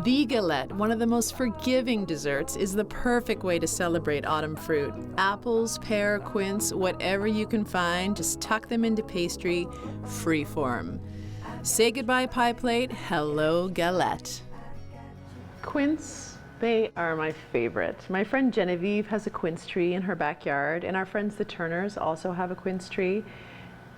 The galette, one of the most forgiving desserts, is the perfect way to celebrate autumn fruit. Apples, pear, quince, whatever you can find, just tuck them into pastry, freeform. Say goodbye, pie plate. Hello, galette. Quince, they are my favorite. My friend Genevieve has a quince tree in her backyard, and our friends the Turners also have a quince tree.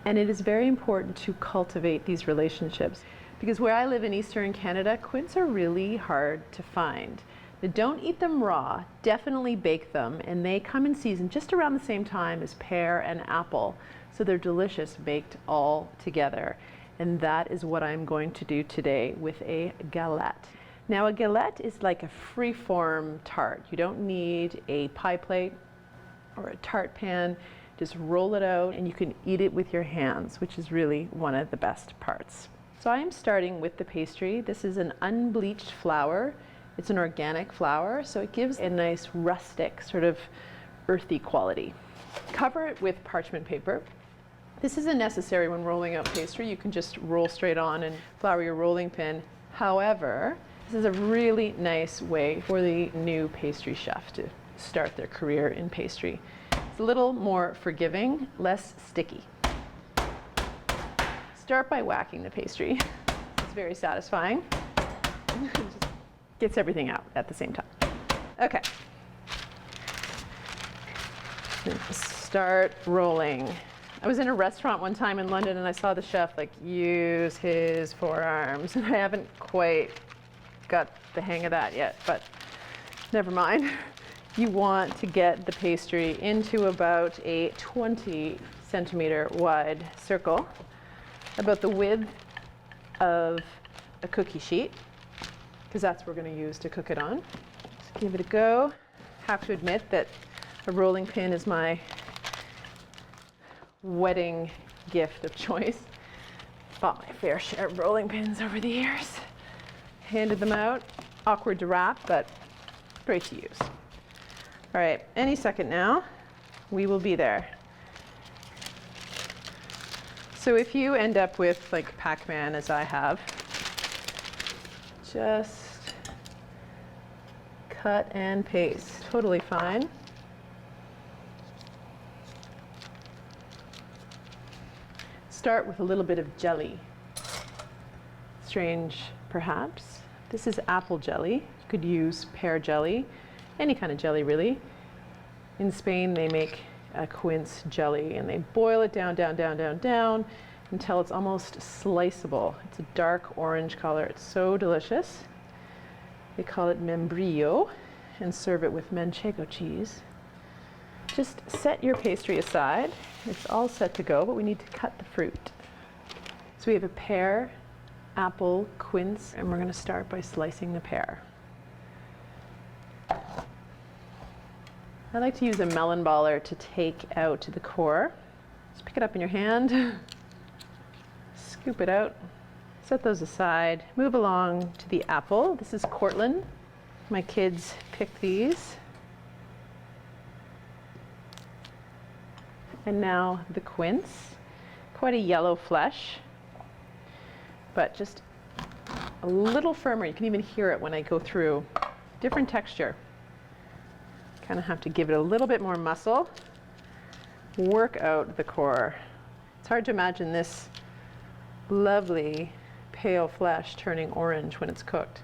And it is very important to cultivate these relationships. Because where I live in Eastern Canada, quince are really hard to find. Now, don't eat them raw, definitely bake them, and they come in season just around the same time as pear and apple. So they're delicious baked all together. And that is what I'm going to do today with a galette. Now a galette is like a free-form tart. You don't need a pie plate or a tart pan. Just roll it out and you can eat it with your hands, which is really one of the best parts. So I am starting with the pastry. This is an unbleached flour. It's an organic flour, so it gives a nice rustic, sort of earthy quality. Cover it with parchment paper. This isn't necessary when rolling out pastry. You can just roll straight on and flour your rolling pin. However, this is a really nice way for the new pastry chef to start their career in pastry. It's a little more forgiving, less sticky. Start by whacking the pastry. It's very satisfying. Just gets everything out at the same time. Okay. Start rolling. I was in a restaurant one time in London and I saw the chef use his forearms, and I haven't quite got the hang of that yet, but never mind. You want to get the pastry into about a 20 centimeter wide circle, about the width of a cookie sheet, because that's what we're going to use to cook it on. Just give it a go. Have to admit that a rolling pin is my wedding gift of choice. Bought my fair share of rolling pins over the years. Handed them out. Awkward to wrap, but great to use. All right, any second now, we will be there. So if you end up with Pac-Man, as I have, just cut and paste. Totally fine. Start with a little bit of jelly. Strange, perhaps. This is apple jelly. You could use pear jelly, any kind of jelly really. In Spain, they make a quince jelly and they boil it down until it's almost sliceable. It's a dark orange color. It's so delicious. They call it membrillo and serve it with manchego cheese. Just set your pastry aside. It's all set to go, but we need to cut the fruit. So we have a pear, apple, quince, and we're going to start by slicing the pear. I like to use a melon baller to take out the core. Just pick it up in your hand, scoop it out, set those aside, move along to the apple. This is Cortland. My kids picked these. And now the quince, quite a yellow flesh, but just a little firmer. You can even hear it when I go through. Different texture. Kind of have to give it a little bit more muscle. Work out the core. It's hard to imagine this lovely pale flesh turning orange when it's cooked,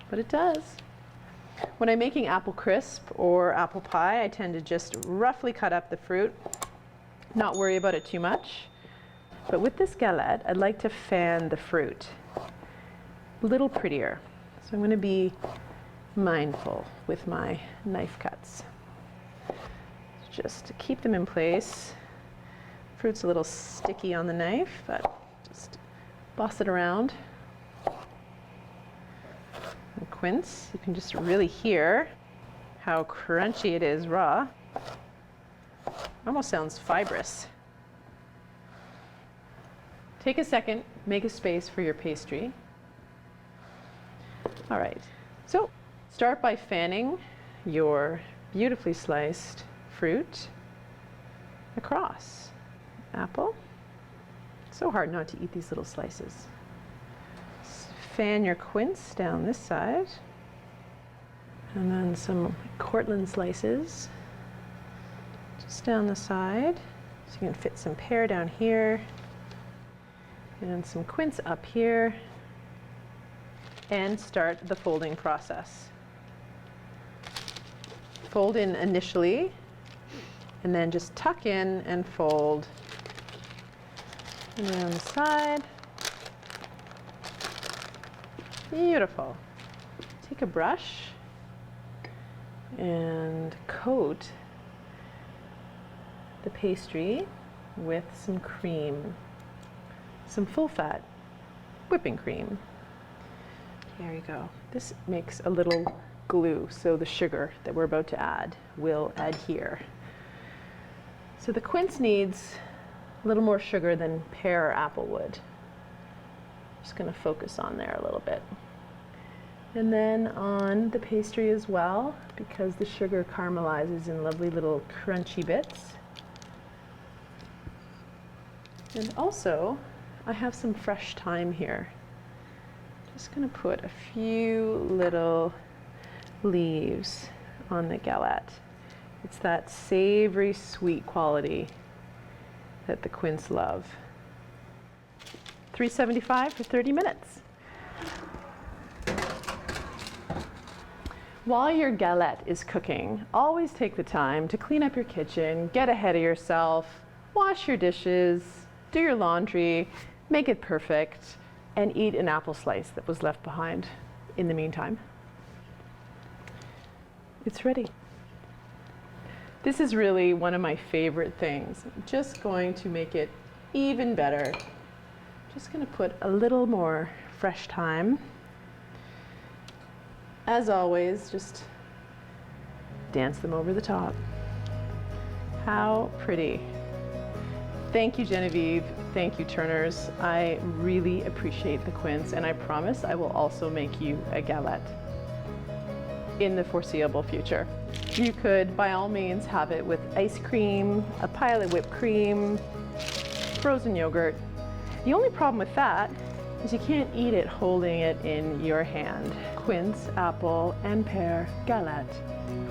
but it does. When I'm making apple crisp or apple pie, I tend to just roughly cut up the fruit, not worry about it too much. But with this galette, I'd like to fan the fruit a little prettier. So I'm going to be mindful with my knife cuts. Just to keep them in place. Fruit's a little sticky on the knife, but just boss it around. And quince, you can just really hear how crunchy it is raw. Almost sounds fibrous. Take a second, make a space for your pastry. All right, so start by fanning your beautifully sliced fruit across. Apple. So hard not to eat these little slices. Just fan your quince down this side. And then some Cortland slices just down the side. So you can fit some pear down here and some quince up here and start the folding process. Fold in initially and then just tuck in and fold. And then on the side. Beautiful. Take a brush and coat the pastry with some cream, some full-fat whipping cream. There you go. This makes a little glue, so the sugar that we're about to add will adhere. So the quince needs a little more sugar than pear or apple would. Just going to focus on there a little bit. And then on the pastry as well, because the sugar caramelizes in lovely little crunchy bits. And also, I have some fresh thyme here. Just going to put a few little leaves on the galette. It's that savory, sweet quality that the quince love. 375 for 30 minutes. While your galette is cooking, always take the time to clean up your kitchen, get ahead of yourself, wash your dishes, do your laundry, make it perfect, and eat an apple slice that was left behind in the meantime. It's ready. This is really one of my favorite things. I'm just going to make it even better. Just going to put a little more fresh thyme. As always, just dance them over the top. How pretty. Thank you, Genevieve. Thank you, Turners. I really appreciate the quince, and I promise I will also make you a galette in the foreseeable future. You could, by all means, have it with ice cream, a pile of whipped cream, frozen yogurt. The only problem with that is you can't eat it holding it in your hand. Quince, apple, and pear galette.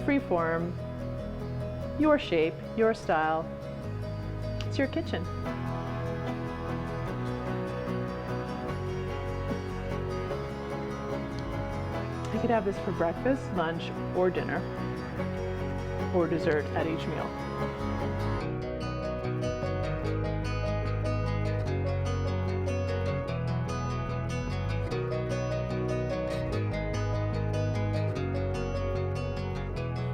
Freeform, your shape, your style. It's your kitchen. I could have this for breakfast, lunch, or dinner, or dessert at each meal.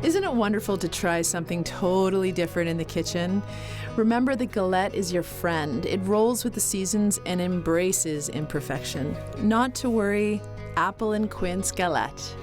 Isn't it wonderful to try something totally different in the kitchen? Remember, the galette is your friend. It rolls with the seasons and embraces imperfection. Not to worry, apple and quince galette.